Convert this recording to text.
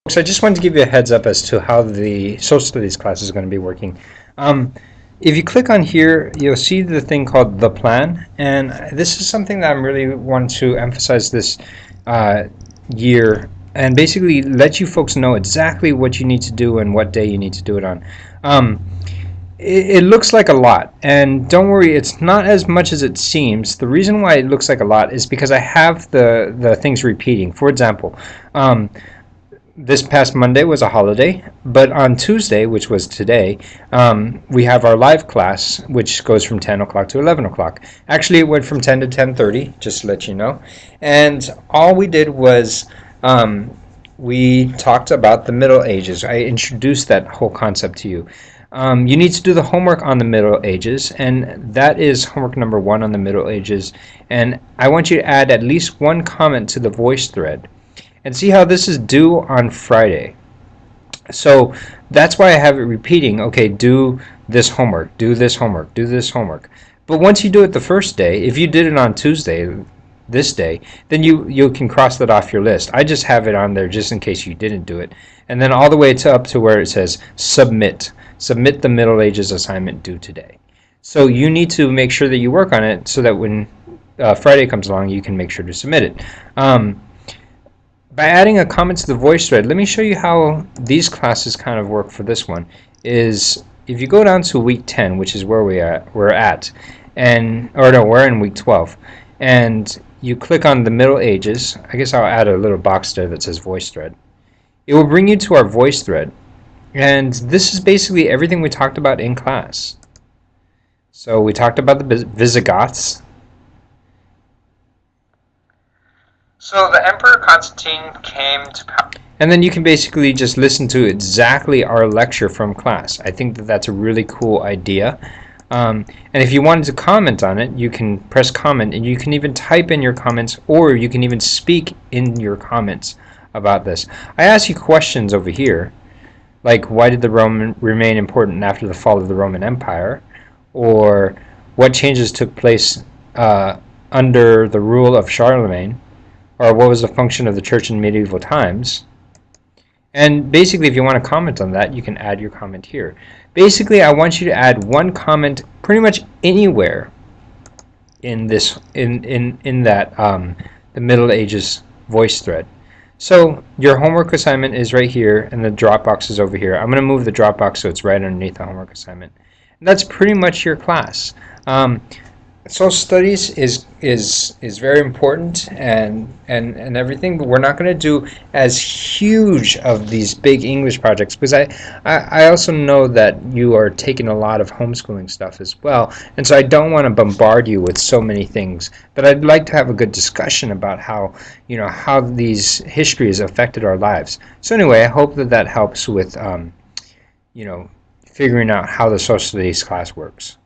So I just wanted to give you a heads up as to how the social studies class is going to be working. Um, if you click on here, you'll see the thing called the plan, and this is something that I'm really want to emphasize this uh, year, and basically let you folks know exactly what you need to do and what day you need to do it on. Um, it looks like a lot, and don't worry, it's not as much as it seems. The reason why it looks like a lot is because I have the things repeating. For example, um, this past Monday was a holiday, but on Tuesday, which was today, we have our live class, which goes from 10 o'clock to 11 o'clock. Actually, it went from 10 to 10:30, just to let you know. And all we did was we talked about the Middle Ages. I introduced that whole concept to you. You need to do the homework on the Middle Ages, and that is homework number 1 on the Middle Ages. And I want you to add at least one comment to the voice thread. And see how this is due on Friday. So that's why I have it repeating, okay, do this homework, do this homework, do this homework. But once you do it the first day, if you did it on Tuesday, this day, then you can cross that off your list. I just have it on there just in case you didn't do it. And then all the way to up to where it says submit. Submit the Middle Ages assignment due today. So you need to make sure that you work on it so that when Friday comes along, you can make sure to submit it. By adding a comment to the voice thread, let me show you how these classes kind of work for this one. Is if you go down to week 10, which is where we're at, and or no, we're in week 12, and you click on the Middle Ages. I guess I'll add a little box there that says voice thread. It will bring you to our voice thread, and this is basically everything we talked about in class. So we talked about the Visigoths. So the Emperor Constantine came to power. And then you can basically just listen to exactly our lecture from class. I think that that's a really cool idea. And if you wanted to comment on it, you can press comment, and you can even type in your comments, or you can even speak in your comments about this. I ask you questions over here, like why did the Roman remain important after the fall of the Roman Empire, or what changes took place under the rule of Charlemagne, or what was the function of the church in medieval times. And basically, if you want to comment on that, you can add your comment here. Basically, I want you to add one comment pretty much anywhere in this in that the Middle Ages voice thread. So your homework assignment is right here, and the Dropbox is over here. I'm going to move the Dropbox so it's right underneath the homework assignment. And that's pretty much your class. Social studies is very important and everything, but we're not going to do as huge of these big English projects because I also know that you are taking a lot of homeschooling stuff as well, and so I don't want to bombard you with so many things. But I'd like to have a good discussion about how how these histories affected our lives. So anyway, I hope that helps with figuring out how the social studies class works.